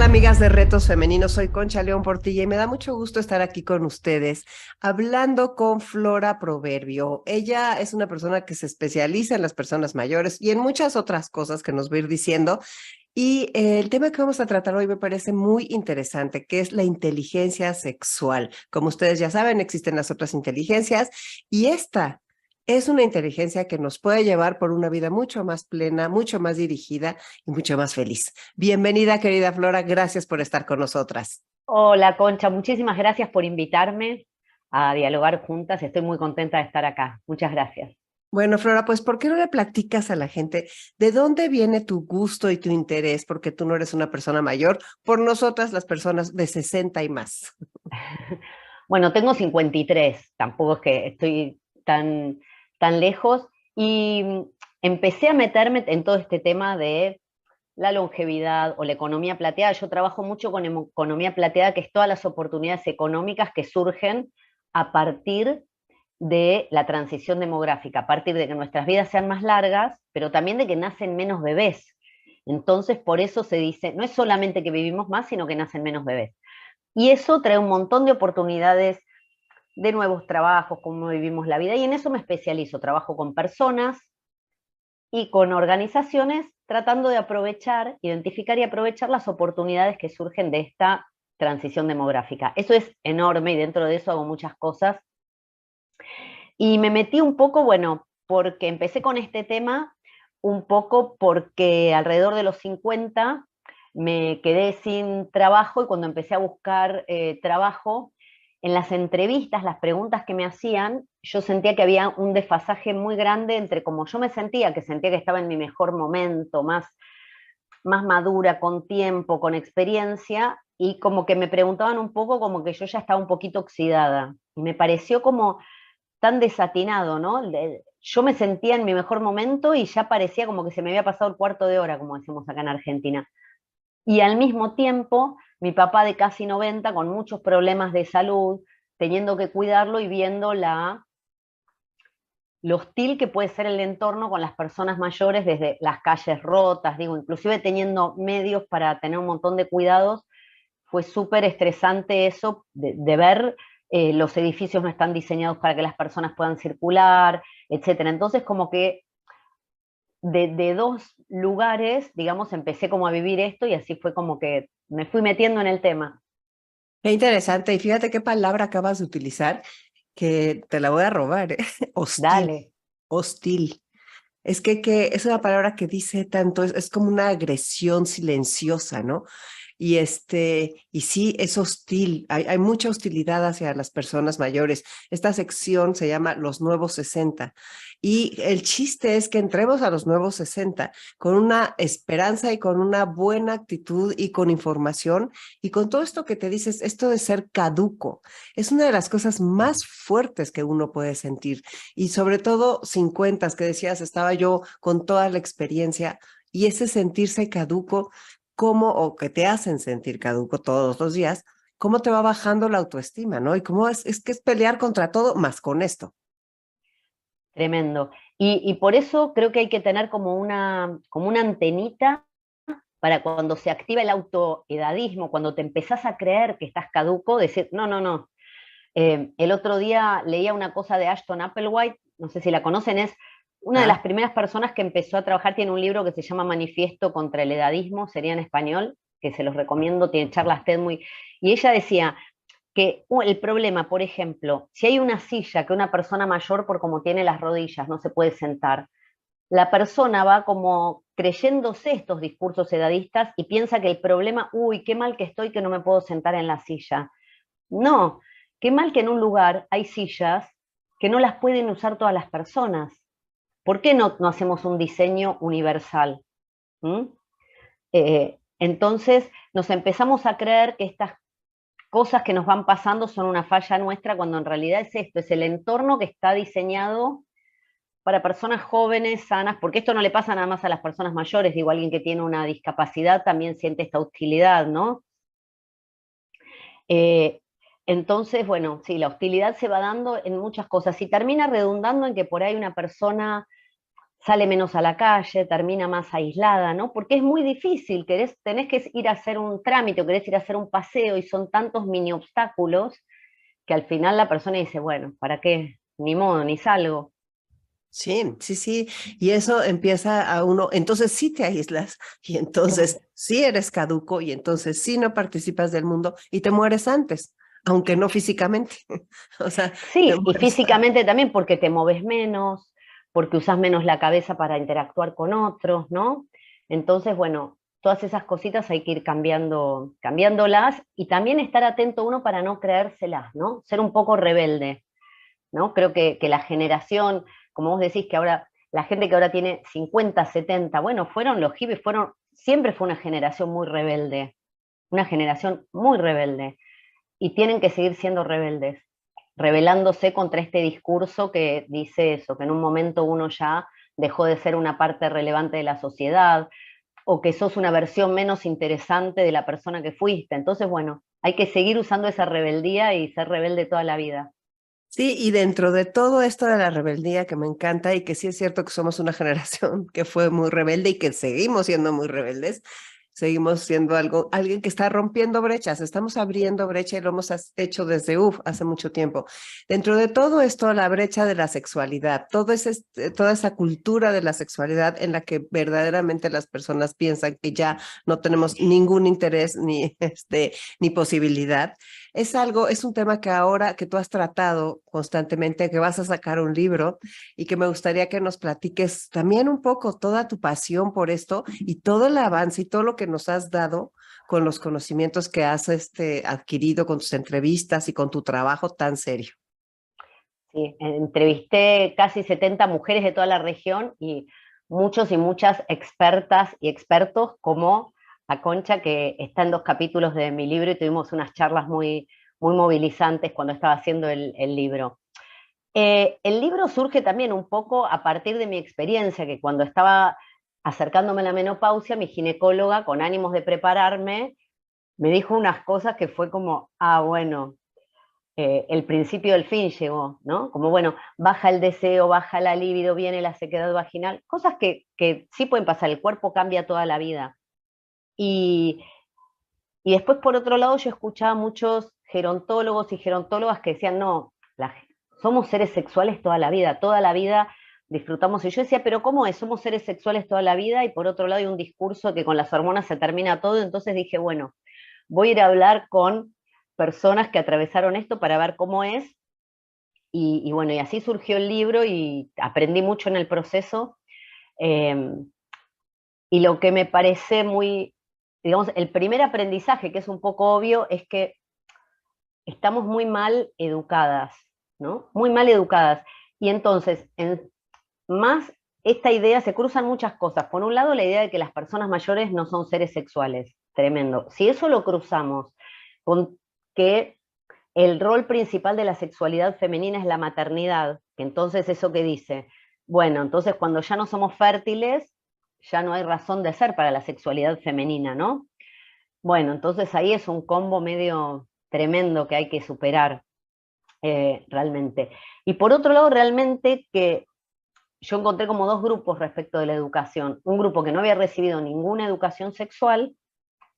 amigas de Retos Femeninos, soy Concha León Portilla y me da mucho gusto estar aquí con ustedes hablando con Flora Proverbio. Ella es una persona que se especializa en las personas mayores y en muchas otras cosas que nos va a ir diciendo. Y el tema que vamos a tratar hoy me parece muy interesante, que es la inteligencia sexual. Como ustedes ya saben, existen las otras inteligencias y esta es una inteligencia que nos puede llevar por una vida mucho más plena, mucho más dirigida y mucho más feliz. Bienvenida, querida Flora, gracias por estar con nosotras. Hola, Concha, muchísimas gracias por invitarme a dialogar juntas. Estoy muy contenta de estar acá. Muchas gracias. Bueno, Flora, pues ¿por qué no le platicas a la gente de dónde viene tu gusto y tu interés? Porque tú no eres una persona mayor, por nosotras las personas de 60 y más. Bueno, tengo 53, tampoco es que estoy tan lejos, y empecé a meterme en todo este tema de la longevidad o la economía plateada. Yo trabajo mucho con economía plateada, que es todas las oportunidades económicas que surgen a partir de la transición demográfica, a partir de que nuestras vidas sean más largas, pero también de que nacen menos bebés. Entonces, por eso se dice, no es solamente que vivimos más, sino que nacen menos bebés. Y eso trae un montón de oportunidades de nuevos trabajos, cómo vivimos la vida, y en eso me especializo. Trabajo con personas y con organizaciones tratando de aprovechar, identificar y aprovechar las oportunidades que surgen de esta transición demográfica. Eso es enorme y dentro de eso hago muchas cosas. Y me metí un poco, bueno, porque empecé con este tema, un poco porque alrededor de los 50 me quedé sin trabajo, y cuando empecé a buscar trabajo, en las entrevistas, las preguntas que me hacían, yo sentía que había un desfasaje muy grande entre cómo yo me sentía, que sentía que estaba en mi mejor momento, más madura, con tiempo, con experiencia, y como que me preguntaban un poco como que yo ya estaba un poquito oxidada. Y me pareció como tan desatinado, ¿no? Yo me sentía en mi mejor momento y ya parecía como que se me había pasado el cuarto de hora, como decimos acá en Argentina. Y al mismo tiempo, mi papá de casi 90, con muchos problemas de salud, teniendo que cuidarlo y viendo lo hostil que puede ser el entorno con las personas mayores, desde las calles rotas, digo, inclusive teniendo medios para tener un montón de cuidados. Fue súper estresante eso de ver los edificios no están diseñados para que las personas puedan circular, etcétera. Entonces, como que de dos lugares, digamos, empecé como a vivir esto, y así fue como que me fui metiendo en el tema. Qué interesante. Y fíjate qué palabra acabas de utilizar, que te la voy a robar, ¿eh? Hostil, Dale. hostil. Es que es una palabra que dice tanto, es como una agresión silenciosa, ¿no? Y sí, es hostil, hay mucha hostilidad hacia las personas mayores. Esta sección se llama Los Nuevos 60. Y el chiste es que entremos a los nuevos 60 con una esperanza y con una buena actitud y con información y con todo esto que te dices, esto de ser caduco, es una de las cosas más fuertes que uno puede sentir. Y sobre todo 50, que decías, estaba yo con toda la experiencia y ese sentirse caduco, cómo, o que te hacen sentir caduco todos los días, cómo te va bajando la autoestima, ¿no? Y cómo es que es pelear contra todo más con esto. Tremendo. Y por eso creo que hay que tener como una antenita para cuando se activa el autoedadismo, cuando te empezás a creer que estás caduco, decir, no, no, no. El otro día leía una cosa de Ashton Applewhite, no sé si la conocen, es una de las Ah, primeras personas que empezó a trabajar, tiene un libro que se llama Manifiesto contra el Edadismo, sería en español, que se los recomiendo, tiene charlas TED muy... Y ella decía que el problema, por ejemplo, si hay una silla que una persona mayor, por como tiene las rodillas, no se puede sentar, la persona va como creyéndose estos discursos edadistas y piensa que el problema, uy, qué mal que estoy que no me puedo sentar en la silla. No, qué mal que en un lugar hay sillas que no las pueden usar todas las personas. ¿Por qué no hacemos un diseño universal? ¿Mm? Entonces nos empezamos a creer que estas cosas que nos van pasando son una falla nuestra, cuando en realidad es esto, es el entorno que está diseñado para personas jóvenes, sanas, porque esto no le pasa nada más a las personas mayores, digo, alguien que tiene una discapacidad también siente esta hostilidad, ¿no? Eh, entonces, bueno, sí, la hostilidad se va dando en muchas cosas y termina redundando en que por ahí una persona sale menos a la calle, termina más aislada, ¿no? Porque es muy difícil, tenés que ir a hacer un trámite o querés ir a hacer un paseo y son tantos mini obstáculos que al final la persona dice, bueno, ¿para qué? Ni modo, ni salgo. Sí, sí, sí. Y eso empieza a uno, entonces sí te aíslas y entonces Claro. sí eres caduco y entonces sí no participas del mundo y te mueres antes, aunque no físicamente. O sea, te Sí, y mueres. físicamente también porque te moves menos, porque usas menos la cabeza para interactuar con otros, ¿no? Entonces, bueno, todas esas cositas hay que ir cambiándolas y también estar atento uno para no creérselas, ¿no? Ser un poco rebelde, ¿no? Creo que la generación, como vos decís, que ahora, la gente que ahora tiene 50, 70, bueno, fueron los hippies, siempre fue una generación muy rebelde y tienen que seguir siendo rebeldes, rebelándose contra este discurso que dice eso, que en un momento uno ya dejó de ser una parte relevante de la sociedad, o que sos una versión menos interesante de la persona que fuiste. Entonces, bueno, hay que seguir usando esa rebeldía y ser rebelde toda la vida. Sí, y dentro de todo esto de la rebeldía que me encanta y que sí es cierto que somos una generación que fue muy rebelde y que seguimos siendo muy rebeldes, seguimos siendo alguien que está rompiendo brechas, estamos abriendo brecha y lo hemos hecho desde hace mucho tiempo. Dentro de todo esto, la brecha de la sexualidad, toda esa cultura de la sexualidad en la que verdaderamente las personas piensan que ya no tenemos ningún interés ni, ni posibilidad. Es un tema que ahora que tú has tratado constantemente, que vas a sacar un libro y que me gustaría que nos platiques también un poco toda tu pasión por esto y todo el avance y todo lo que nos has dado con los conocimientos que has adquirido con tus entrevistas y con tu trabajo tan serio. Sí, entrevisté casi 70 mujeres de toda la región y muchos y muchas expertas y expertos como a Concha, que está en 2 capítulos de mi libro y tuvimos unas charlas muy movilizantes cuando estaba haciendo el libro. El libro surge también un poco a partir de mi experiencia, que cuando estaba acercándome a la menopausia, mi ginecóloga, con ánimos de prepararme, me dijo unas cosas que fue como, ah, bueno, el principio del fin llegó, ¿no? Como, bueno, baja el deseo, baja la libido, viene la sequedad vaginal, cosas que sí pueden pasar, el cuerpo cambia toda la vida. Y, y después, por otro lado, yo escuchaba muchos gerontólogos y gerontólogas que decían, no, somos seres sexuales toda la vida disfrutamos. Y yo decía, pero ¿cómo es? Somos seres sexuales toda la vida y por otro lado hay un discurso que con las hormonas se termina todo. Entonces dije, bueno, voy a ir a hablar con personas que atravesaron esto para ver cómo es. Y bueno, y así surgió el libro y aprendí mucho en el proceso. Eh, y lo que me parece muy, digamos, el primer aprendizaje, que es un poco obvio, es que estamos muy mal educadas, ¿no? Muy mal educadas. Y entonces, más esta idea, se cruzan muchas cosas. Por un lado, la idea de que las personas mayores no son seres sexuales, tremendo. Si eso lo cruzamos con que el rol principal de la sexualidad femenina es la maternidad, que entonces eso que dice, bueno, entonces cuando ya no somos fértiles, ya no hay razón de ser para la sexualidad femenina, ¿no? Bueno, entonces ahí es un combo medio tremendo que hay que superar realmente. Y por otro lado, realmente que yo encontré como 2 grupos respecto de la educación. Un grupo que no había recibido ninguna educación sexual,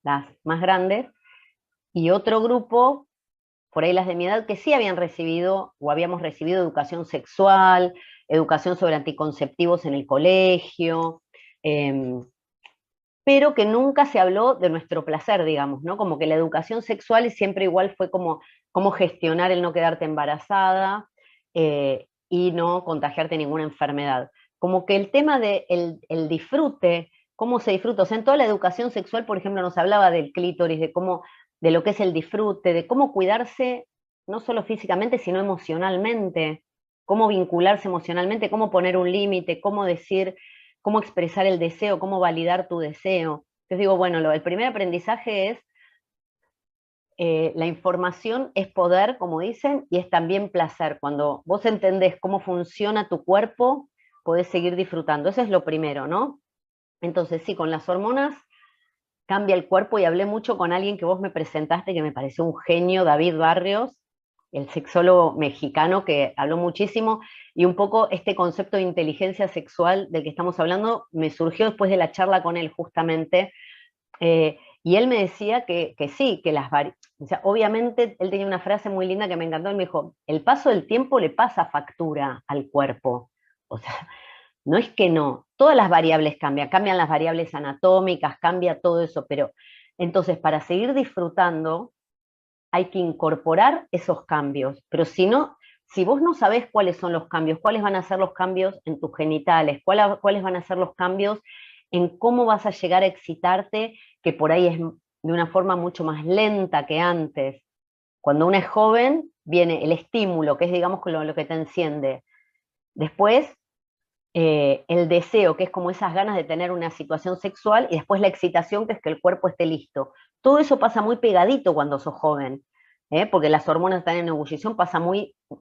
las más grandes, y otro grupo, por ahí las de mi edad, que sí habían recibido o habíamos recibido educación sexual, educación sobre anticonceptivos en el colegio, eh, pero que nunca se habló de nuestro placer, digamos, ¿no? Como que la educación sexual siempre igual fue como cómo gestionar el no quedarte embarazada y no contagiarte ninguna enfermedad. Como que el tema de el disfrute, cómo se disfruta, o sea, en toda la educación sexual, por ejemplo, nos hablaba del clítoris, de lo que es el disfrute, de cómo cuidarse, no solo físicamente, sino emocionalmente, cómo vincularse emocionalmente, cómo poner un límite, cómo decir cómo expresar el deseo, cómo validar tu deseo. Entonces digo, bueno, el primer aprendizaje es la información es poder, como dicen, y es también placer. Cuando vos entendés cómo funciona tu cuerpo, podés seguir disfrutando. Eso es lo primero, ¿no? Entonces sí, con las hormonas cambia el cuerpo y hablé mucho con alguien que vos me presentaste, que me pareció un genio, David Barrios, el sexólogo mexicano que habló muchísimo, y un poco este concepto de inteligencia sexual del que estamos hablando me surgió después de la charla con él justamente, y él me decía que sí, que o sea, obviamente él tenía una frase muy linda que me encantó, él me dijo, el paso del tiempo le pasa factura al cuerpo, o sea, no es que no, todas las variables cambian, cambian las variables anatómicas, cambia todo eso, pero entonces para seguir disfrutando hay que incorporar esos cambios, pero si no, si vos no sabés cuáles son los cambios, cuáles van a ser los cambios en tus genitales, cuáles van a ser los cambios en cómo vas a llegar a excitarte, que por ahí es de una forma mucho más lenta que antes. Cuando uno es joven, viene el estímulo, que es digamos lo que te enciende. Después el deseo, que es como esas ganas de tener una situación sexual, y después la excitación, que es que el cuerpo esté listo. Todo eso pasa muy pegadito cuando sos joven, porque las hormonas están en ebullición, pasa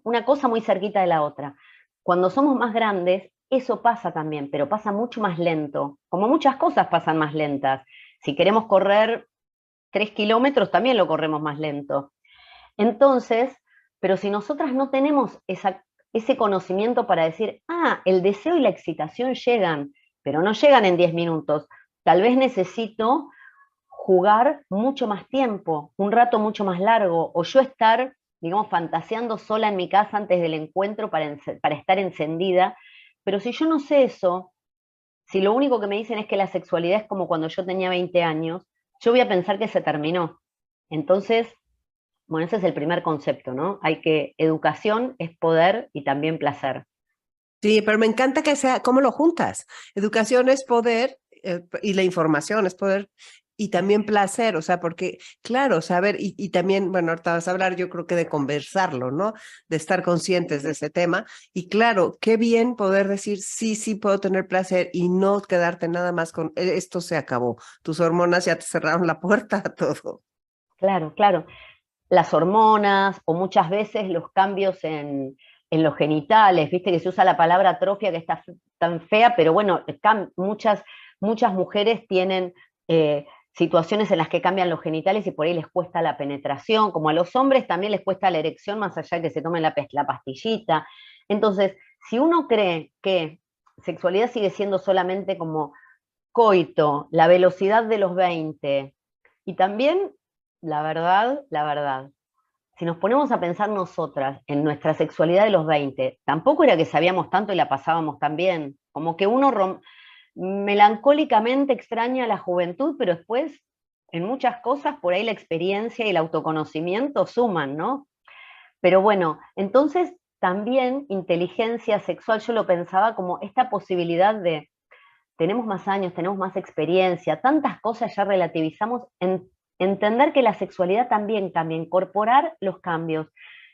una cosa muy cerquita de la otra. Cuando somos más grandes, eso pasa también, pero pasa mucho más lento, como muchas cosas pasan más lentas. Si queremos correr 3 kilómetros, también lo corremos más lento. Entonces, pero si nosotras no tenemos ese conocimiento para decir, el deseo y la excitación llegan, pero no llegan en 10 minutos, tal vez necesito jugar mucho más tiempo, un rato mucho más largo, o yo estar, digamos, fantaseando sola en mi casa antes del encuentro para estar encendida, pero si yo no sé eso, si lo único que me dicen es que la sexualidad es como cuando yo tenía 20 años, yo voy a pensar que se terminó. Entonces, bueno, ese es el primer concepto, ¿no? Educación es poder y también placer. Sí, pero me encanta que sea, ¿cómo lo juntas? Educación es poder y la información es poder y también placer, o sea, porque, claro, saber y también, bueno, ahorita vas a hablar, yo creo que de conversarlo, ¿no? De estar conscientes de ese tema. Y claro, qué bien poder decir, sí, sí, puedo tener placer y no quedarte nada más con, esto se acabó, tus hormonas ya te cerraron la puerta a todo". Claro, claro. Las hormonas o muchas veces los cambios en los genitales, viste que se usa la palabra atrofia que está tan fea, pero bueno, muchas mujeres tienen situaciones en las que cambian los genitales y por ahí les cuesta la penetración, como a los hombres también les cuesta la erección más allá de que se tomen la pastillita. Entonces, si uno cree que sexualidad sigue siendo solamente como coito, la velocidad de los 20, y también, la verdad, si nos ponemos a pensar nosotras en nuestra sexualidad de los 20, tampoco era que sabíamos tanto y la pasábamos tan bien. Como que uno melancólicamente extraña la juventud, pero después en muchas cosas por ahí la experiencia y el autoconocimiento suman, ¿no? Pero bueno, entonces también inteligencia sexual, yo lo pensaba como esta posibilidad de tenemos más años, tenemos más experiencia, tantas cosas ya relativizamos, entender que la sexualidad también cambia, incorporar los cambios.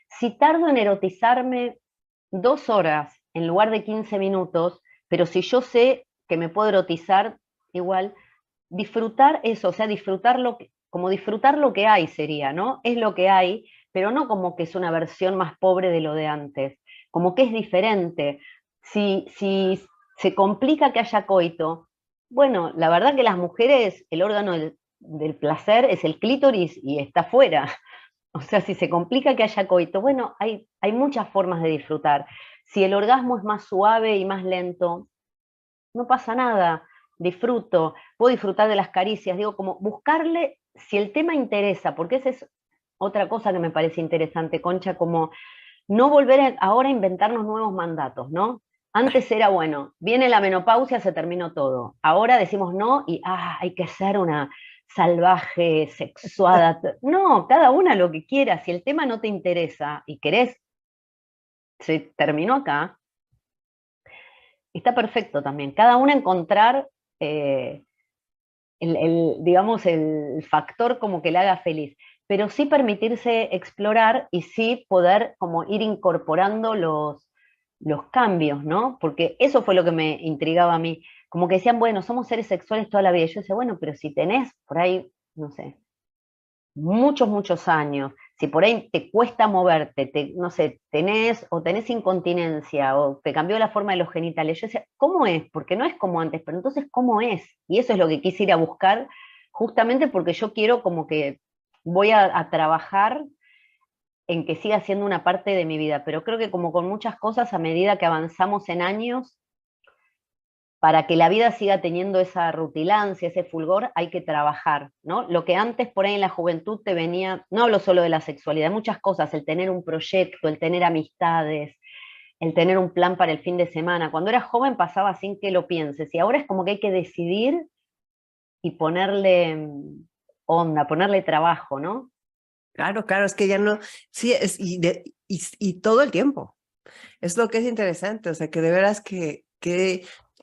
Si tardo en erotizarme 2 horas en lugar de 15 minutos, pero si yo sé que me puedo erotizar igual, disfrutar eso, o sea, como disfrutar lo que hay sería, ¿no? Es lo que hay, pero no como que es una versión más pobre de lo de antes, como que es diferente. Si se complica que haya coito, bueno, la verdad que las mujeres, el órgano del placer es el clítoris y está fuera. O sea, si se complica que haya coito, bueno, hay muchas formas de disfrutar. Si el orgasmo es más suave y más lento, no pasa nada, disfruto, puedo disfrutar de las caricias, digo, como buscarle, si el tema interesa, porque esa es otra cosa que me parece interesante, Concha, como no volver ahora a inventarnos nuevos mandatos, ¿no? Antes era, bueno, viene la menopausia, se terminó todo. Ahora decimos no y, hay que ser una salvaje, sexuada. No, cada una lo que quiera. Si el tema no te interesa y querés, se terminó acá, está perfecto también. Cada una encontrar eh, digamos, el factor como que le haga feliz, pero sí permitirse explorar y sí poder como ir incorporando los cambios, ¿no? Porque eso fue lo que me intrigaba a mí. Como que decían, bueno, somos seres sexuales toda la vida. Y yo decía, bueno, pero si tenés por ahí, no sé, muchos años, si por ahí te cuesta moverte, no sé, tenés incontinencia o te cambió la forma de los genitales, yo decía, ¿cómo es? Porque no es como antes, pero entonces, ¿cómo es? Y eso es lo que quise ir a buscar, justamente porque yo quiero como que voy a trabajar en que siga siendo una parte de mi vida, pero creo que como con muchas cosas, a medida que avanzamos en años, para que la vida siga teniendo esa rutilancia, ese fulgor, hay que trabajar, ¿no? Lo que antes por ahí en la juventud te venía, no hablo solo de la sexualidad, muchas cosas, el tener un proyecto, el tener amistades, el tener un plan para el fin de semana. Cuando eras joven pasaba sin que lo pienses, y ahora es como que hay que decidir y ponerle onda, ponerle trabajo, ¿no? Claro, claro, es que ya no, sí, y todo el tiempo. Es lo que es interesante, o sea, que de veras que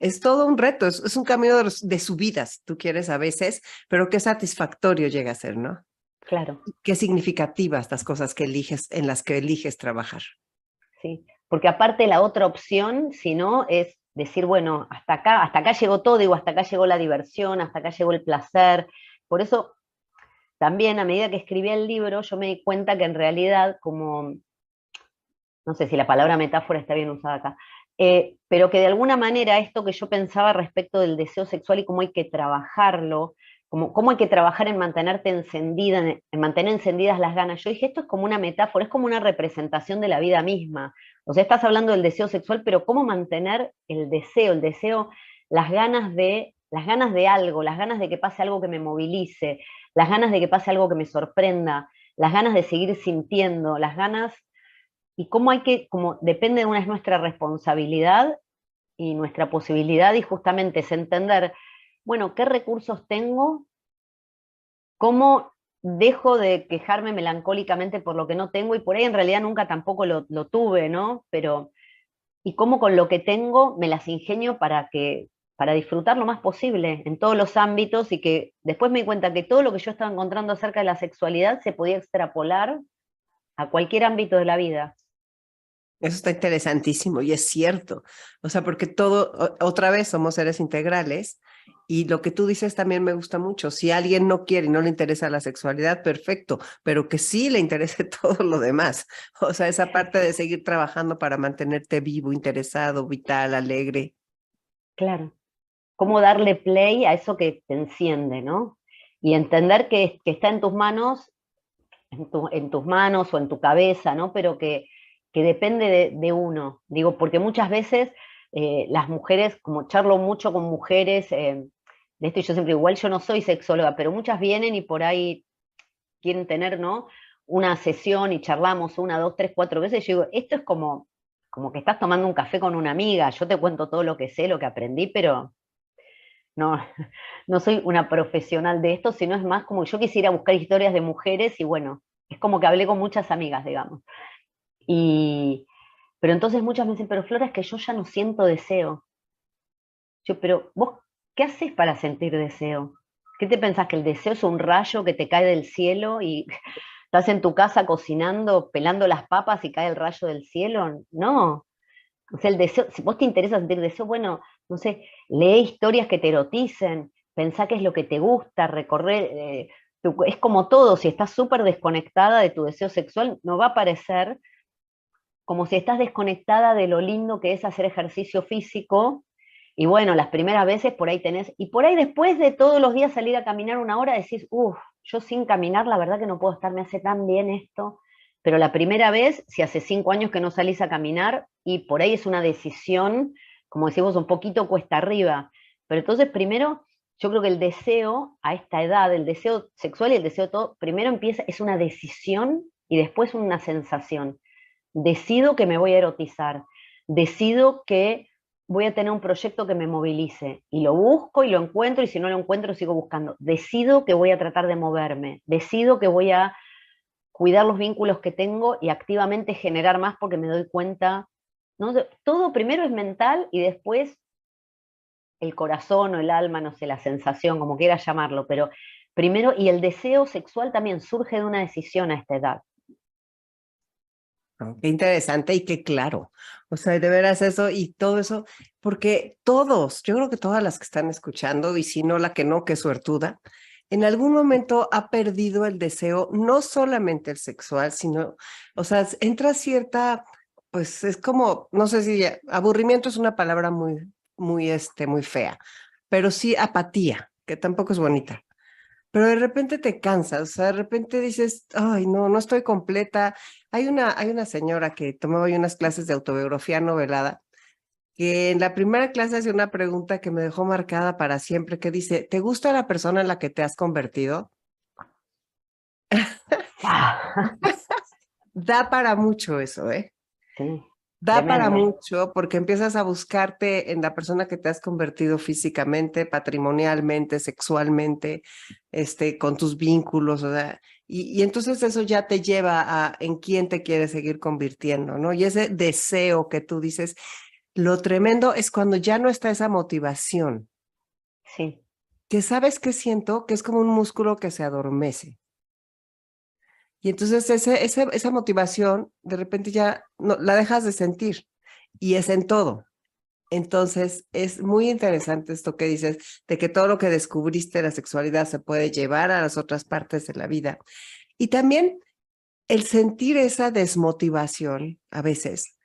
es todo un reto, es un camino de subidas, tú quieres a veces, pero qué satisfactorio llega a ser, ¿no? Claro, Qué significativas las cosas que eliges, en las que eliges trabajar. sí. Porque aparte la otra opción, si no, es decir, bueno, hasta acá llegó todo, digo, hasta acá llegó la diversión, hasta acá llegó el placer. Por eso también a medida que escribía el libro, yo me di cuenta que en realidad, como, no sé si la palabra metáfora está bien usada acá, pero que de alguna manera esto que yo pensaba respecto del deseo sexual y cómo hay que trabajarlo, como cómo hay que trabajar en mantenerte encendida, en mantener encendidas las ganas. Yo dije, esto es como una metáfora, es como una representación de la vida misma. O sea, estás hablando del deseo sexual, pero cómo mantener el deseo, las ganas de algo, las ganas de que pase algo que me movilice, las ganas de que pase algo que me sorprenda, las ganas de seguir sintiendo, las ganas, y cómo hay que, como depende de una es nuestra responsabilidad y nuestra posibilidad, y justamente es entender, bueno, qué recursos tengo, cómo dejo de quejarme melancólicamente por lo que no tengo, y por ahí en realidad nunca tampoco lo tuve, ¿no? Pero, y cómo con lo que tengo me las ingenio para disfrutar lo más posible en todos los ámbitos, y que después me di cuenta que todo lo que yo estaba encontrando acerca de la sexualidad se podía extrapolar a cualquier ámbito de la vida. Eso está interesantísimo y es cierto. O sea, porque todo, otra vez somos seres integrales y lo que tú dices también me gusta mucho. Si alguien no quiere y no le interesa la sexualidad, perfecto, pero que sí le interese todo lo demás. O sea, esa parte de seguir trabajando para mantenerte vivo, interesado, vital, alegre. Claro. Cómo darle play a eso que te enciende, ¿no? Y entender que está en tus manos, en tus manos o en tu cabeza, ¿no? Pero que depende de uno. Digo, porque muchas veces las mujeres, como charlo mucho con mujeres, de esto y yo siempre, igual yo no soy sexóloga, pero muchas vienen y por ahí quieren tener, ¿no? Una sesión y charlamos una, dos, tres, cuatro veces. Y yo digo, esto es como que estás tomando un café con una amiga. Yo te cuento todo lo que sé, lo que aprendí, pero no, no soy una profesional de esto, sino es más como yo quisiera buscar historias de mujeres y bueno, es como que hablé con muchas amigas, digamos. Y, pero entonces muchas me dicen, pero Flora, es que yo ya no siento deseo. Yo, pero vos, ¿qué haces para sentir deseo? ¿Qué te pensás, que el deseo es un rayo que te cae del cielo y estás en tu casa cocinando, pelando las papas y cae el rayo del cielo? No. O sea, el deseo, si vos te interesa sentir deseo, bueno, no sé, lee historias que te eroticen, pensá qué es lo que te gusta, recorrer, es como todo, si estás súper desconectada de tu deseo sexual, no va a parecer como si estás desconectada de lo lindo que es hacer ejercicio físico, y bueno, las primeras veces por ahí tenés, y por ahí después de todos los días salir a caminar una hora, decís, uff, yo sin caminar la verdad que no puedo estar, me hace tan bien esto, pero la primera vez, si hace 5 años que no salís a caminar, y por ahí es una decisión, como decimos, un poquito cuesta arriba, pero entonces primero, yo creo que el deseo a esta edad, el deseo sexual y el deseo todo, primero empieza, es una decisión y después una sensación. Decido que me voy a erotizar, decido que voy a tener un proyecto que me movilice y lo busco y lo encuentro, y si no lo encuentro sigo buscando. Decido que voy a tratar de moverme, decido que voy a cuidar los vínculos que tengo y activamente generar más porque me doy cuenta, ¿no? Todo primero es mental y después el corazón o el alma, no sé, la sensación, como quieras llamarlo, pero primero, y el deseo sexual también surge de una decisión a esta edad. ¿No? Qué interesante y qué claro. O sea, de veras eso y todo eso, porque todos, yo creo que todas las que están escuchando, y si no la que no, que suertuda, en algún momento ha perdido el deseo, no solamente el sexual, sino, o sea, entra cierta, pues es como, no sé si aburrimiento es una palabra muy fea, pero sí apatía, que tampoco es bonita. pero de repente te cansas, o sea, de repente dices, ay, no, no estoy completa. Hay una señora que tomaba hoy unas clases de autobiografía novelada, que en la primera clase hace una pregunta que me dejó marcada para siempre, que dice, ¿te gusta la persona en la que te has convertido? Ah, Da para mucho eso, ¿eh? sí, Da para tremendo. mucho porque empiezas a buscarte en la persona que te has convertido físicamente, patrimonialmente, sexualmente, con tus vínculos, o sea, y entonces eso ya te lleva a en quién te quieres seguir convirtiendo, ¿no? Y ese deseo que tú dices, lo tremendo es cuando ya no está esa motivación, Sí, que sabes que siento que es como un músculo que se adormece. Y entonces esa motivación de repente ya no, la dejas de sentir y es en todo. Entonces, es muy interesante esto que dices, de que todo lo que descubriste de la sexualidad se puede llevar a las otras partes de la vida. Y también el sentir esa desmotivación a veces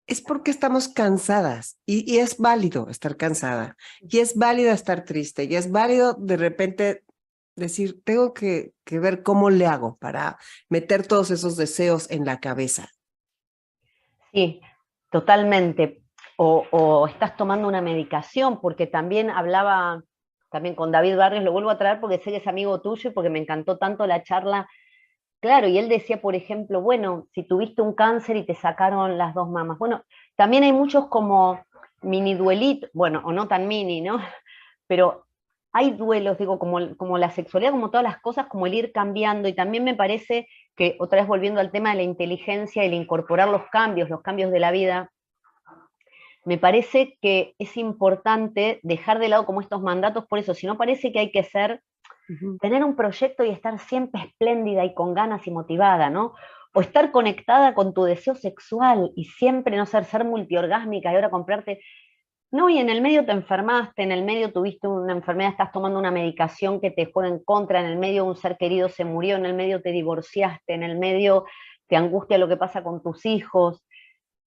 es porque estamos cansadas y es válido estar cansada y es válido estar triste y es válido de repente decir, tengo que ver cómo le hago para meter todos esos deseos en la cabeza. sí, totalmente. O estás tomando una medicación, porque también hablaba también con David Barrios, lo vuelvo a traer porque sé que es amigo tuyo y porque me encantó tanto la charla. Claro, y él decía, por ejemplo, bueno, si tuviste un cáncer y te sacaron las dos mamas. Bueno, también hay muchos como mini duelitos, bueno, o no tan mini, ¿no? Pero hay duelos, digo, como la sexualidad, como todas las cosas, como el ir cambiando. Y también me parece que, otra vez volviendo al tema de la inteligencia, el incorporar los cambios de la vida, me parece que es importante dejar de lado como estos mandatos, por eso, si no parece que hay que ser Ujú. tener un proyecto y estar siempre espléndida y con ganas y motivada, ¿no? O estar conectada con tu deseo sexual y siempre no ser multiorgásmica y ahora comprarte. No, y en el medio te enfermaste, en el medio tuviste una enfermedad, estás tomando una medicación que te juega en contra, en el medio un ser querido se murió, en el medio te divorciaste, en el medio te angustia lo que pasa con tus hijos.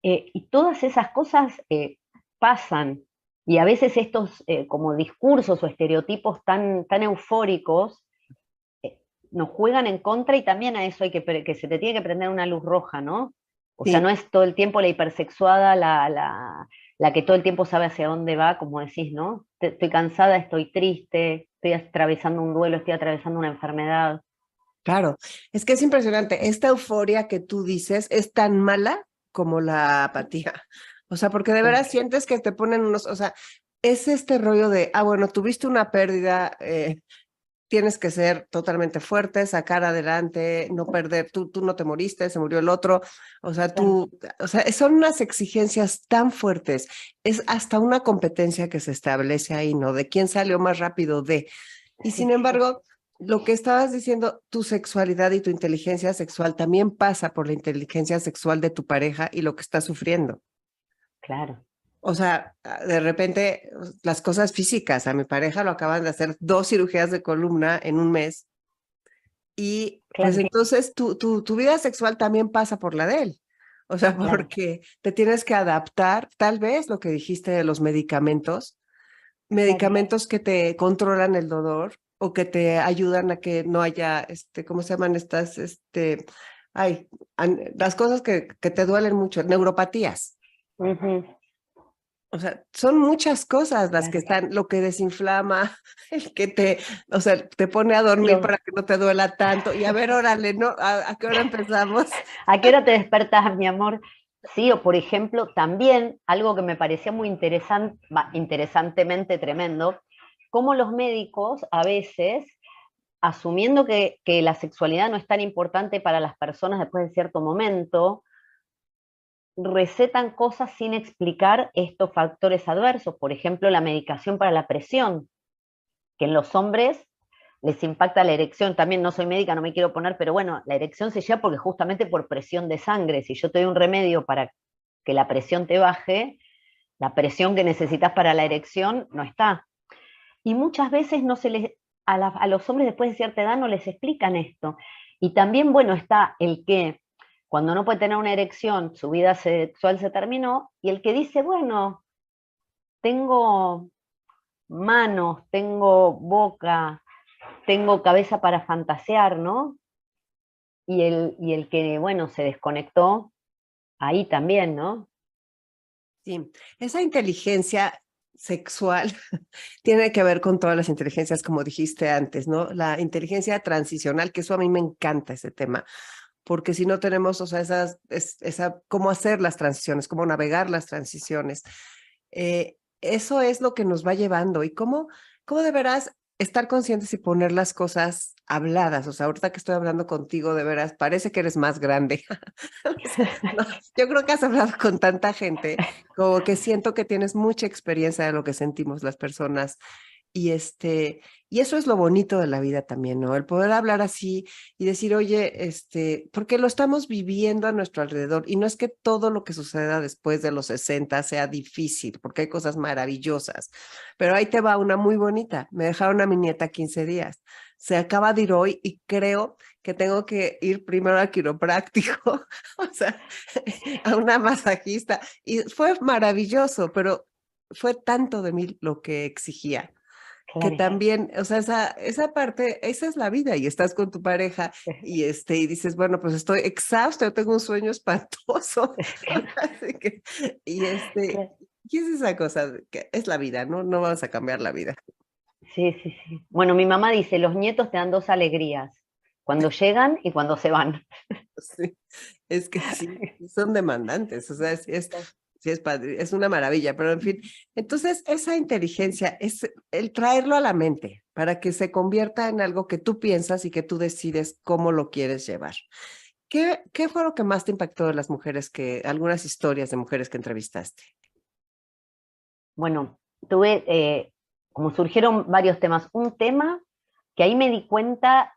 Y todas esas cosas pasan. Y a veces estos como discursos o estereotipos tan eufóricos eh, nos juegan en contra y también a eso hay que se te tiene que prender una luz roja, ¿no? O sea, no Sí, es todo el tiempo la hipersexuada, la que todo el tiempo sabe hacia dónde va, como decís, ¿no? Estoy cansada, estoy triste, estoy atravesando un duelo, estoy atravesando una enfermedad. claro, es que es impresionante. Esta euforia que tú dices es tan mala como la apatía. O sea, porque de Sí, veras sientes que te ponen unos, o sea, es este rollo de, bueno, tuviste una pérdida, tienes que ser totalmente fuerte, sacar adelante, no perder, tú no te moriste, se murió el otro. O sea, claro, son unas exigencias tan fuertes. Es hasta una competencia que se establece ahí, ¿no? De quién salió más rápido de. Y sin sí, embargo, lo que estabas diciendo, tu sexualidad y tu inteligencia sexual también pasa por la inteligencia sexual de tu pareja y lo que está sufriendo. claro, O sea, de repente las cosas físicas, a mi pareja lo acaban de hacer 2 cirugías de columna en un mes y pues claro, entonces tu vida sexual también pasa por la de él. O sea, claro, porque te tienes que adaptar, tal vez lo que dijiste de los medicamentos, claro. medicamentos que te controlan el dolor o que te ayudan a que no haya, ¿cómo se llaman estas, las cosas que te duelen mucho, neuropatías. Ujú, O sea, son muchas cosas las que claro. están, lo que desinflama, el que o sea, te pone a dormir Lo- para que no te duela tanto. Y a ver, órale, ¿no? ¿A qué hora empezamos? ¿A qué hora te despertás, mi amor? Sí, o por ejemplo, también algo que me parecía muy interesante, interesantemente tremendo, cómo los médicos a veces, asumiendo que la sexualidad no es tan importante para las personas después de cierto momento, recetan cosas sin explicar estos factores adversos. Por ejemplo, la medicación para la presión, que en los hombres les impacta la erección. También no soy médica, no me quiero poner, pero bueno, la erección se lleva porque justamente por presión de sangre. Si yo te doy un remedio para que la presión te baje, la presión que necesitas para la erección no está. Y muchas veces no se les, a los hombres después de cierta edad no les explican esto. Y también, bueno, está el que cuando no puede tener una erección, su vida sexual se terminó, y el que dice, bueno, tengo manos, tengo boca, tengo cabeza para fantasear, ¿no? Y el que, bueno, se desconectó, ahí también, ¿no? Sí, esa inteligencia sexual tiene que ver con todas las inteligencias, como dijiste antes, ¿no? La inteligencia transicional, que eso a mí me encanta ese tema, porque si no tenemos, o sea, cómo hacer las transiciones, cómo navegar las transiciones. Eso es lo que nos va llevando y cómo de veras estar conscientes y poner las cosas habladas. O sea, ahorita que estoy hablando contigo, de veras, parece que eres más grande. O sea, no, yo creo que has hablado con tanta gente, como que siento que tienes mucha experiencia de lo que sentimos las personas y y eso es lo bonito de la vida también, ¿no? El poder hablar así y decir, oye, porque lo estamos viviendo a nuestro alrededor y no es que todo lo que suceda después de los 60 sea difícil, porque hay cosas maravillosas, pero ahí te va una muy bonita. Me dejaron a mi nieta 15 días. Se acaba de ir hoy y creo que tengo que ir primero al quiropráctico, o sea, a una masajista. Y fue maravilloso, pero fue tanto de mí lo que exigía que Claro. también, o sea, esa parte, esa es la vida y estás con tu pareja y dices, bueno, pues estoy exhausto, yo tengo un sueño espantoso. Así que, y Claro. ¿qué es esa cosa? Que es la vida, ¿no? No vamos a cambiar la vida. Sí, sí, sí. Bueno, mi mamá dice, los nietos te dan dos alegrías, cuando llegan y cuando se van. Sí, es que sí, sí son demandantes, o sea, sí es padre, es una maravilla, pero en fin, entonces esa inteligencia es el traerlo a la mente para que se convierta en algo que tú piensas y que tú decides cómo lo quieres llevar. ¿Qué fue lo que más te impactó de las mujeres algunas historias de mujeres que entrevistaste? Bueno, tuve, como surgieron varios temas, un tema que ahí me di cuenta,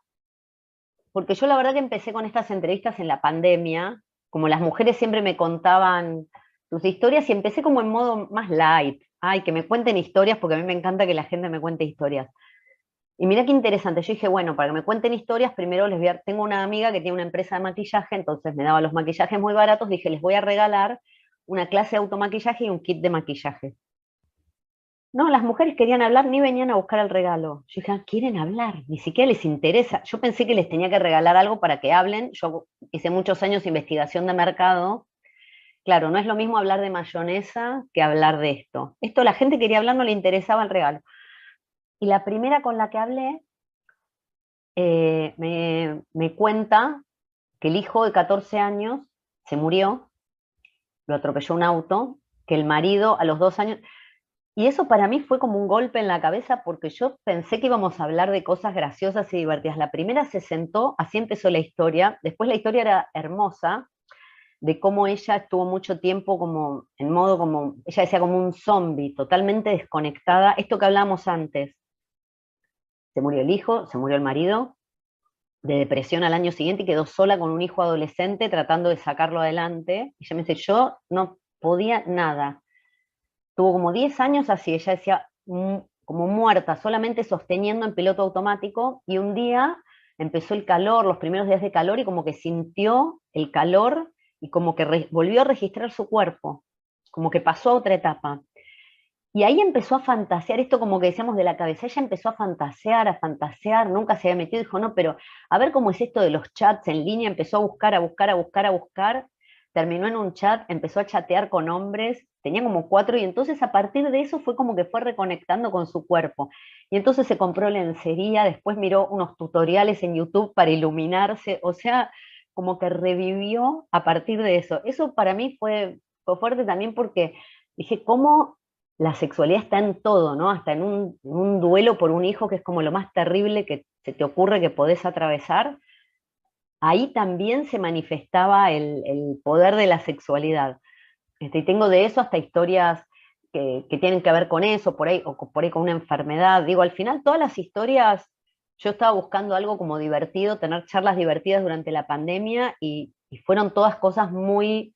porque yo la verdad que empecé con estas entrevistas en la pandemia, como las mujeres siempre me contaban sus historias y empecé como en modo más light, ay, que me cuenten historias, porque a mí me encanta que la gente me cuente historias. Y mira qué interesante, yo dije, bueno, para que me cuenten historias, primero tengo una amiga que tiene una empresa de maquillaje, entonces me daba los maquillajes muy baratos, dije, les voy a regalar una clase de automaquillaje y un kit de maquillaje. No, las mujeres querían hablar, ni venían a buscar el regalo. Yo dije, quieren hablar, ni siquiera les interesa. Yo pensé que les tenía que regalar algo para que hablen. Yo hice muchos años de investigación de mercado. Claro, no es lo mismo hablar de mayonesa que hablar de esto. Esto la gente quería hablar, no le interesaba el regalo. Y la primera con la que hablé me cuenta que el hijo de 14 años se murió, lo atropelló un auto, que el marido a los 2 años. Y eso para mí fue como un golpe en la cabeza porque yo pensé que íbamos a hablar de cosas graciosas y divertidas. La primera se sentó, así empezó la historia. Después la historia era hermosa, de cómo ella estuvo mucho tiempo como en modo como, ella decía como un zombie, totalmente desconectada. Esto que hablábamos antes, se murió el hijo, se murió el marido, de depresión al año siguiente y quedó sola con un hijo adolescente tratando de sacarlo adelante. Y ella me dice, yo no podía nada. Tuvo como 10 años así, ella decía, como muerta, solamente sosteniendo en piloto automático, y un día empezó el calor, los primeros días de calor, y como que sintió el calor y como que volvió a registrar su cuerpo, como que pasó a otra etapa. Y ahí empezó a fantasear, esto como que decíamos de la cabeza, ella empezó a fantasear, nunca se había metido, dijo, no, pero a ver cómo es esto de los chats en línea, empezó a buscar, a buscar, a buscar, a buscar, terminó en un chat, empezó a chatear con hombres, tenía como 4, y entonces a partir de eso fue como que fue reconectando con su cuerpo. Y entonces se compró lencería, después miró unos tutoriales en YouTube para iluminarse, o sea, como que revivió a partir de eso. Eso para mí fue fuerte también porque dije, ¿cómo la sexualidad está en todo, ¿no? Hasta en un duelo por un hijo, que es como lo más terrible que se te ocurre que podés atravesar, ahí también se manifestaba el poder de la sexualidad. Y tengo de eso hasta historias que tienen que ver con eso, por ahí, o por ahí con una enfermedad. Digo, al final todas las historias, yo estaba buscando algo como divertido, tener charlas divertidas durante la pandemia, y fueron todas cosas muy,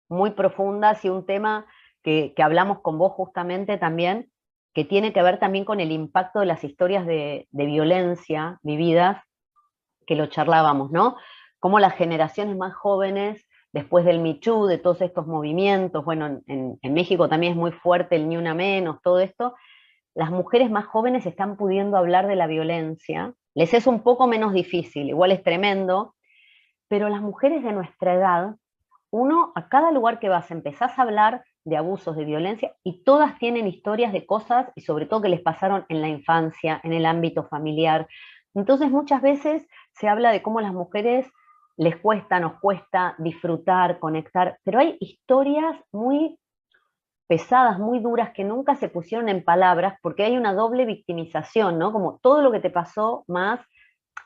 muy profundas, y un tema que hablamos con vos justamente también, que tiene que ver también con el impacto de las historias de violencia vividas, que lo charlábamos, ¿no? Cómo las generaciones más jóvenes, después del Me Too, de todos estos movimientos, bueno, en México también es muy fuerte el Ni Una Menos, todo esto, las mujeres más jóvenes están pudiendo hablar de la violencia. Les es un poco menos difícil, igual es tremendo, pero las mujeres de nuestra edad, uno, a cada lugar que vas, empezás a hablar de abusos, de violencia, y todas tienen historias de cosas, y sobre todo que les pasaron en la infancia, en el ámbito familiar. Entonces muchas veces se habla de cómo las mujeres les cuesta, nos cuesta disfrutar, conectar, pero hay historias muy pesadas, muy duras, que nunca se pusieron en palabras, porque hay una doble victimización, ¿no? Como todo lo que te pasó, más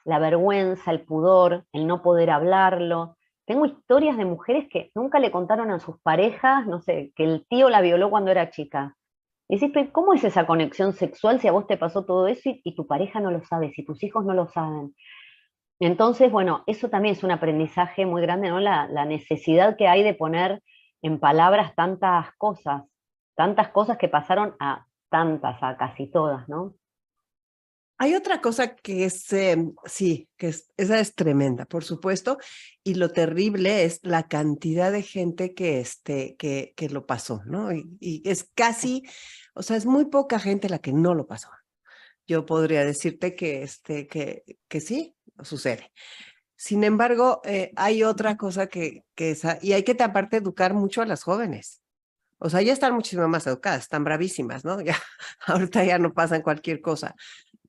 la vergüenza, el pudor, el no poder hablarlo. Tengo historias de mujeres que nunca le contaron a sus parejas, no sé, que el tío la violó cuando era chica. Y decís, pero ¿cómo es esa conexión sexual si a vos te pasó todo eso y tu pareja no lo sabe, si tus hijos no lo saben? Entonces, bueno, eso también es un aprendizaje muy grande, ¿no? La necesidad que hay de poner en palabras tantas cosas que pasaron a tantas, a casi todas, ¿no? Hay otra cosa que es, sí, esa es tremenda, por supuesto, y lo terrible es la cantidad de gente que lo pasó, ¿no? Y es casi, o sea, es muy poca gente la que no lo pasó. Yo podría decirte que sí, sucede. Sin embargo, hay otra cosa y hay que aparte educar mucho a las jóvenes. O sea, ya están muchísimo más educadas, están bravísimas, ¿no? Ya, ahorita ya no pasan cualquier cosa,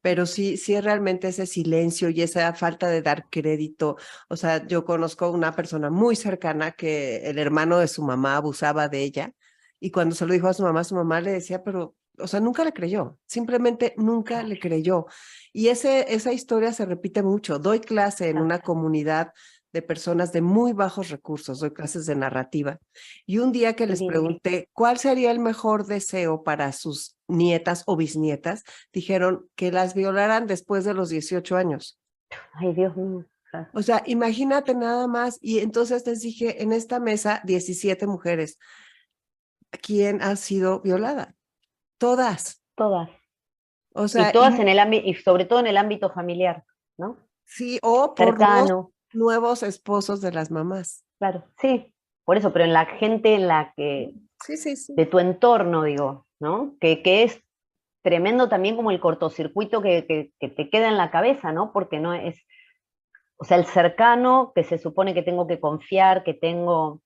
pero sí, sí es realmente ese silencio y esa falta de dar crédito. O sea, yo conozco una persona muy cercana que el hermano de su mamá abusaba de ella y cuando se lo dijo a su mamá le decía, pero, o sea, nunca le creyó, simplemente nunca le creyó. Y esa historia se repite mucho. Doy clase en una comunidad de personas de muy bajos recursos, doy clases de narrativa. Y un día que les pregunté cuál sería el mejor deseo para sus nietas o bisnietas, dijeron que las violaran después de los 18 años. Ay, Dios mío. O sea, imagínate nada más. Y entonces les dije, en esta mesa, 17 mujeres. ¿Quién ha sido violada? Todas. Todas. O Y sea, todas en el ámbito, y sobre todo en el ámbito familiar, ¿no? sí, o por los Cercano, nuevos esposos de las mamás. claro, sí. Por eso, pero en la gente en la que, Sí, sí, sí. de tu entorno, digo, ¿no? Que es tremendo también como el cortocircuito que te queda en la cabeza, ¿no? Porque no es, o sea, el cercano que se supone que tengo que confiar, que tengo,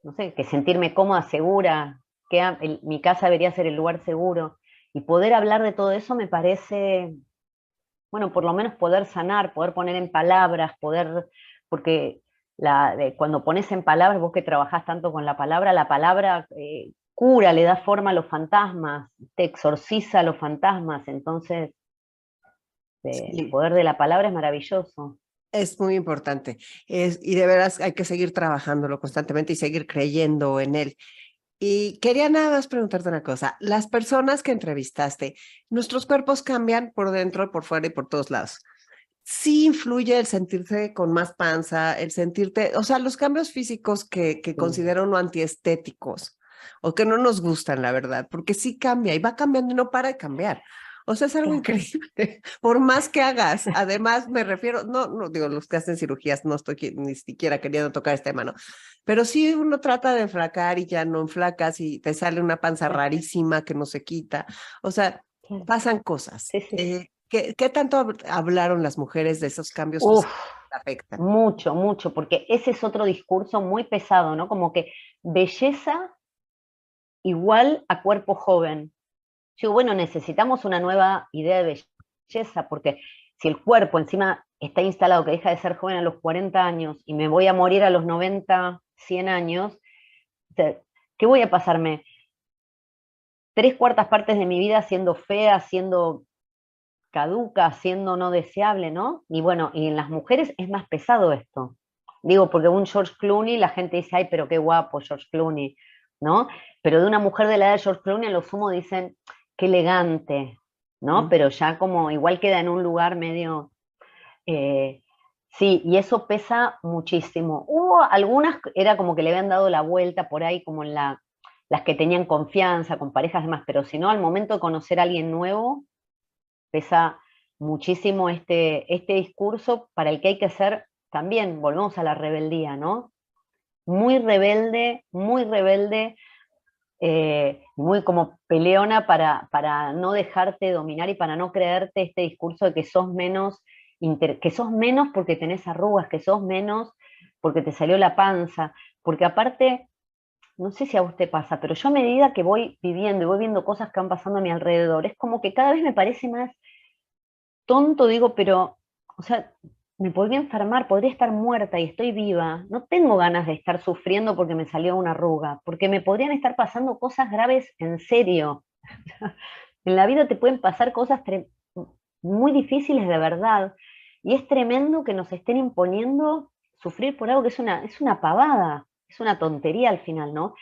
no sé, que sentirme cómoda, segura, que mi casa debería ser el lugar seguro. Y poder hablar de todo eso me parece, bueno, por lo menos poder sanar, poder poner en palabras, poder, porque cuando pones en palabras, vos que trabajás tanto con la palabra cura, le da forma a los fantasmas, te exorciza a los fantasmas, entonces el Sí, poder de la palabra es maravilloso. es muy importante. Y de veras hay que seguir trabajándolo constantemente y seguir creyendo en él. Y quería nada más preguntarte una cosa. Las personas que entrevistaste, nuestros cuerpos cambian por dentro, por fuera y por todos lados. Sí influye el sentirse con más panza, el sentirte, o sea, los cambios físicos que Sí, considero no antiestéticos o que no nos gustan, la verdad, porque sí cambia y va cambiando y no para de cambiar. O sea, es algo claro. increíble. Por más que hagas, además me refiero, no digo los que hacen cirugías, no estoy ni siquiera queriendo tocar este tema, ¿no? Pero sí uno trata de enflacar y ya no enflacas y te sale una panza Claro, rarísima que no se quita. O sea, claro. pasan cosas. Sí, sí, sí. ¿Qué tanto hablaron las mujeres de esos cambios Uf, físicos que te afectan? mucho, mucho, porque ese es otro discurso muy pesado, ¿no? Como que belleza igual a cuerpo joven. Yo digo, bueno, necesitamos una nueva idea de belleza, porque si el cuerpo encima está instalado que deja de ser joven a los 40 años y me voy a morir a los 90, 100 años, o sea, ¿qué voy a pasarme? Tres cuartas partes de mi vida siendo fea, siendo caduca, siendo no deseable, ¿no? Y bueno, y en las mujeres es más pesado esto. Digo, porque un George Clooney, la gente dice, ay, pero qué guapo George Clooney, ¿no? Pero de una mujer de la edad de George Clooney, a lo sumo dicen, qué elegante, ¿no? Mm. Pero ya como igual queda en un lugar medio... eh, sí, y eso pesa muchísimo. Hubo algunas, era como que le habían dado la vuelta por ahí, como en las que tenían confianza, con parejas demás, pero si no, al momento de conocer a alguien nuevo, pesa muchísimo este discurso para el que hay que ser también, volvemos a la rebeldía, ¿no? Muy rebelde, muy como peleona para no dejarte dominar y para no creerte este discurso de que sos menos, que sos menos porque tenés arrugas, que sos menos porque te salió la panza, porque aparte, no sé si a vos te pasa, pero yo a medida que voy viviendo y voy viendo cosas que van pasando a mi alrededor, es como que cada vez me parece más tonto, digo, pero, o sea, me podría enfermar, podría estar muerta y estoy viva. No tengo ganas de estar sufriendo porque me salió una arruga, porque me podrían estar pasando cosas graves en serio. En la vida te pueden pasar cosas muy difíciles de verdad. Y es tremendo que nos estén imponiendo sufrir por algo que es una pavada, es una tontería al final, ¿no?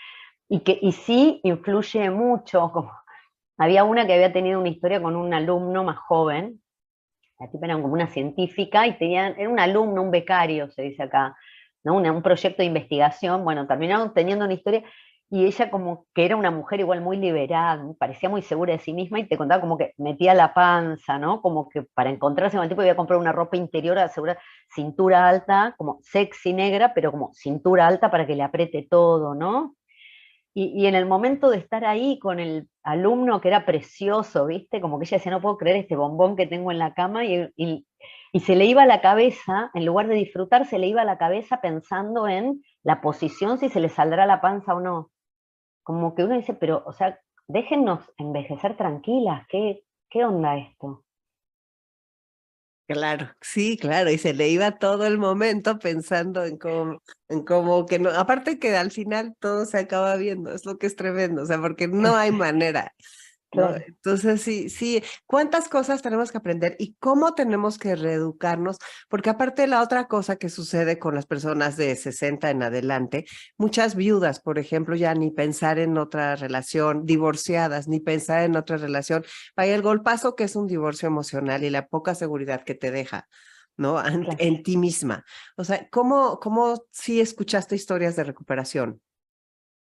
Y sí influye mucho, como había una que había tenido una historia con un alumno más joven, la tipa era como una científica y era un alumno, un becario, se dice acá, ¿no? Un proyecto de investigación, bueno, terminaron teniendo una historia y ella como que era una mujer igual muy liberal, parecía muy segura de sí misma y te contaba como que metía la panza, ¿no? Como que para encontrarse con el tipo iba a comprar una ropa interior, asegurar cintura alta, como sexy negra, pero como cintura alta para que le apriete todo, ¿no? Y en el momento de estar ahí con el alumno que era precioso, ¿viste? Como que ella decía, no puedo creer este bombón que tengo en la cama, y se le iba a la cabeza, en lugar de disfrutar, se le iba a la cabeza pensando en la posición, si se le saldrá la panza o no. Como que uno dice, pero, o sea, déjennos envejecer tranquilas, ¿qué onda esto? Claro, sí, claro, y se le iba todo el momento pensando en cómo que no, aparte que al final todo se acaba viendo, es lo que es tremendo, o sea, porque no hay manera, ¿no? Claro. Entonces, sí, sí, ¿cuántas cosas tenemos que aprender y cómo tenemos que reeducarnos? Porque aparte la otra cosa que sucede con las personas de 60 en adelante, muchas viudas, por ejemplo, ya ni pensar en otra relación, divorciadas, ni pensar en otra relación, vaya el golpazo que es un divorcio emocional y la poca seguridad que te deja, ¿no? Claro. En ti misma. O sea, ¿cómo sí escuchaste historias de recuperación?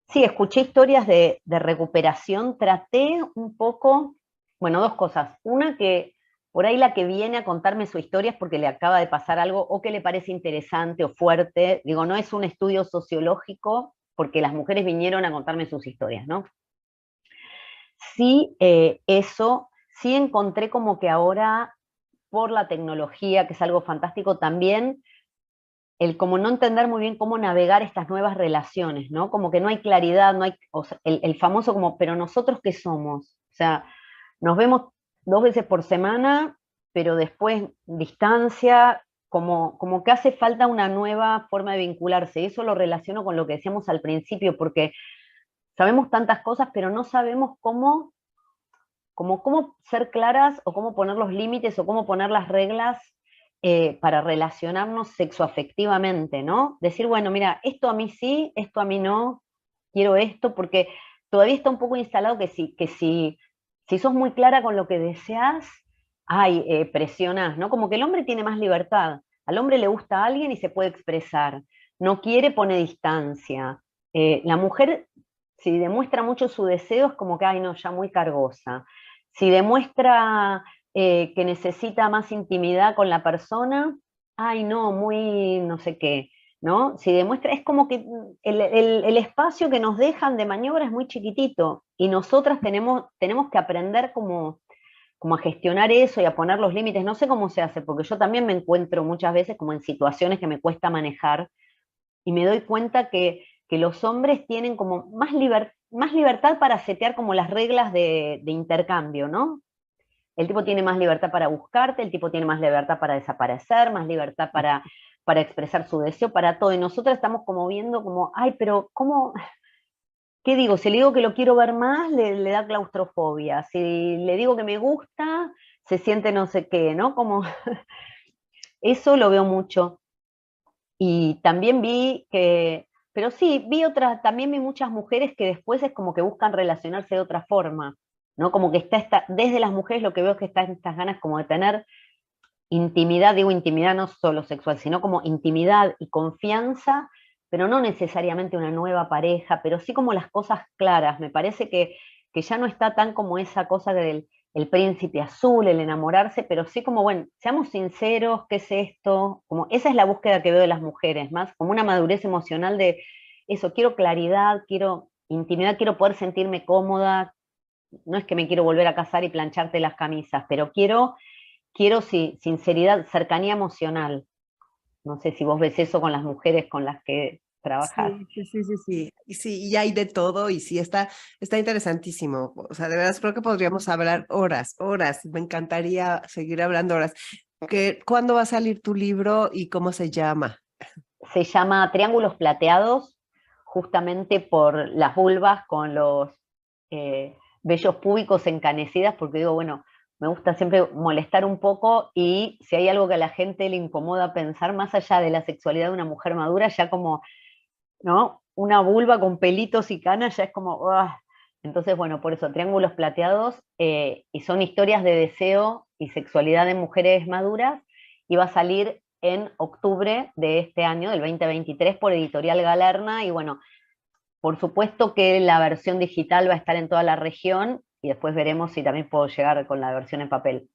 Sí, escuché historias de recuperación, traté un poco, bueno, dos cosas. Una que por ahí la que viene a contarme su historia es porque le acaba de pasar algo o que le parece interesante o fuerte. Digo, no es un estudio sociológico porque las mujeres vinieron a contarme sus historias, ¿no? Sí, eso, sí encontré como que ahora, por la tecnología, que es algo fantástico, también el como no entender muy bien cómo navegar estas nuevas relaciones, ¿no? Como que no hay claridad, no hay, o sea, el famoso como, pero nosotros qué somos, o sea, nos vemos 2 veces por semana, pero después distancia, como que hace falta una nueva forma de vincularse, y eso lo relaciono con lo que decíamos al principio, porque sabemos tantas cosas, pero no sabemos cómo ser claras o cómo poner los límites o cómo poner las reglas para relacionarnos sexoafectivamente, ¿no? Decir, bueno, mira, esto a mí sí, esto a mí no, quiero esto, porque todavía está un poco instalado si sos muy clara con lo que deseas, ay, presionás, ¿no? Como que el hombre tiene más libertad. Al hombre le gusta a alguien y se puede expresar. No quiere, pone distancia. La mujer, si demuestra mucho su deseo, es como que, ay, no, ya muy cargosa. Si demuestra que necesita más intimidad con la persona, ay, no, muy no sé qué, ¿no? Si demuestra, es como que el espacio que nos dejan de maniobra es muy chiquitito y nosotras tenemos que aprender como a gestionar eso y a poner los límites. No sé cómo se hace, porque yo también me encuentro muchas veces como en situaciones que me cuesta manejar y me doy cuenta que los hombres tienen como más libertad para setear como las reglas de intercambio, ¿no? El tipo tiene más libertad para buscarte, el tipo tiene más libertad para desaparecer, más libertad para expresar su deseo, para todo. Y nosotros estamos como viendo como, ay, pero ¿cómo? ¿Qué digo? Si le digo que lo quiero ver más, le da claustrofobia. Si le digo que me gusta, se siente no sé qué, ¿no? Como eso lo veo mucho. Y también vi que, pero sí, también vi muchas mujeres que después es como que buscan relacionarse de otra forma, ¿no? Como que desde las mujeres lo que veo es que están estas ganas como de tener intimidad, digo intimidad no solo sexual, sino como intimidad y confianza, pero no necesariamente una nueva pareja, pero sí como las cosas claras. Me parece que ya no está tan como esa cosa del el príncipe azul, el enamorarse, pero sí como, bueno, seamos sinceros, ¿qué es esto? Como esa es la búsqueda que veo de las mujeres, más como una madurez emocional de eso, quiero claridad, quiero intimidad, quiero poder sentirme cómoda, no es que me quiero volver a casar y plancharte las camisas, pero quiero sí, sinceridad, cercanía emocional. No sé si vos ves eso con las mujeres con las que trabajas. Sí, sí, sí, sí, sí. Y sí, y hay de todo y sí, está interesantísimo. O sea, de verdad creo que podríamos hablar horas, horas. Me encantaría seguir hablando horas. ¿Cuándo va a salir tu libro y cómo se llama? Se llama Triángulos Plateados, justamente por las vulvas con los vellos púbicos encanecidas, porque digo, bueno, me gusta siempre molestar un poco y si hay algo que a la gente le incomoda pensar, más allá de la sexualidad de una mujer madura, ya como, ¿no? Una vulva con pelitos y canas ya es como, ¡ah! Entonces, bueno, por eso, Triángulos Plateados, y son historias de deseo y sexualidad de mujeres maduras, y va a salir en octubre de este año, del 2023, por Editorial Galerna, y bueno, por supuesto que la versión digital va a estar en toda la región, y después veremos si también puedo llegar con la versión en papel.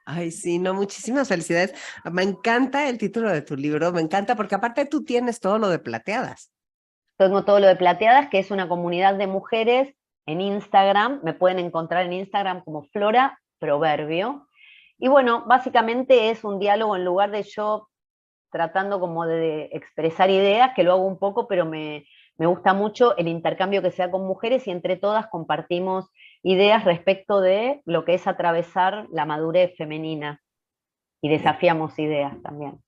Ay, sí, no, muchísimas felicidades. Me encanta el título de tu libro, me encanta porque aparte tú tienes todo lo de plateadas. Tengo todo lo de Plateadas, que es una comunidad de mujeres en Instagram. Me pueden encontrar en Instagram como Flora Proverbio. Y bueno, básicamente es un diálogo en lugar de yo tratando como de expresar ideas, que lo hago un poco, pero me gusta mucho el intercambio que se da con mujeres y entre todas compartimos ideas respecto de lo que es atravesar la madurez femenina y Sí, desafiamos ideas también.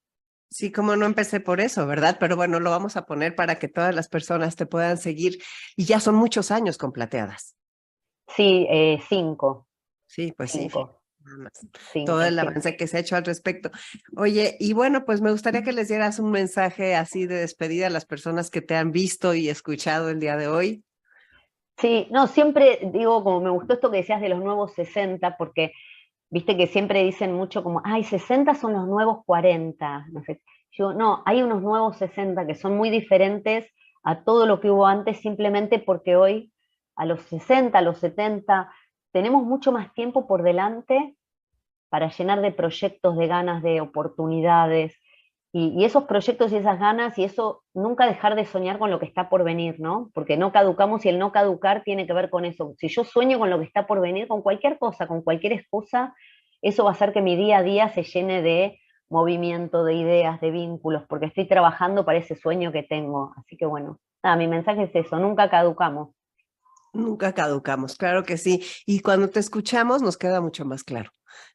sí, como no empecé por eso, ¿verdad? Pero bueno, lo vamos a poner para que todas las personas te puedan seguir. Y ya son muchos años con plateadas. Sí, cinco, Sí, pues sí. cinco, Nada más. Todo cinco, el sí. avance que se ha hecho al respecto. Oye, y bueno, pues me gustaría que les dieras un mensaje así de despedida a las personas que te han visto y escuchado el día de hoy. Sí, no, siempre digo, como me gustó esto que decías de los nuevos 60, porque viste que siempre dicen mucho como, ay, 60 son los nuevos 40. No sé. Yo, no, hay unos nuevos 60 que son muy diferentes a todo lo que hubo antes, simplemente porque hoy, a los 60, a los 70, tenemos mucho más tiempo por delante para llenar de proyectos, de ganas, de oportunidades, y esos proyectos y esas ganas, y eso, nunca dejar de soñar con lo que está por venir, ¿no? Porque no caducamos y el no caducar tiene que ver con eso. Si yo sueño con lo que está por venir, con cualquier cosa, con cualquier excusa, eso va a hacer que mi día a día se llene de movimiento, de ideas, de vínculos, porque estoy trabajando para ese sueño que tengo. Así que bueno, nada, mi mensaje es eso, nunca caducamos. Nunca caducamos, claro que sí. Y cuando te escuchamos nos queda mucho más claro.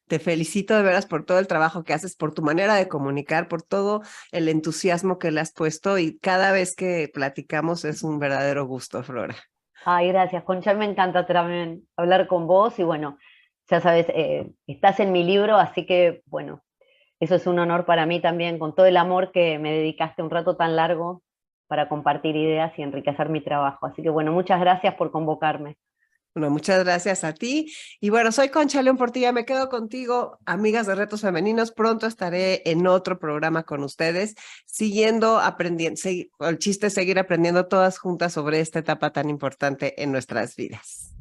Te felicito de veras por todo el trabajo que haces, por tu manera de comunicar, por todo el entusiasmo que le has puesto y cada vez que platicamos es un verdadero gusto, Flora. Ay, gracias, Concha, me encanta también hablar con vos y bueno, ya sabes, estás en mi libro, así que bueno, eso es un honor para mí también, con todo el amor que me dedicaste un rato tan largo para compartir ideas y enriquecer mi trabajo. Así que bueno, muchas gracias por convocarme. Bueno, muchas gracias a ti. Y bueno, soy Concha León Portilla, me quedo contigo, amigas de Retos Femeninos. Pronto estaré en otro programa con ustedes, siguiendo aprendiendo. El chiste es seguir aprendiendo todas juntas sobre esta etapa tan importante en nuestras vidas.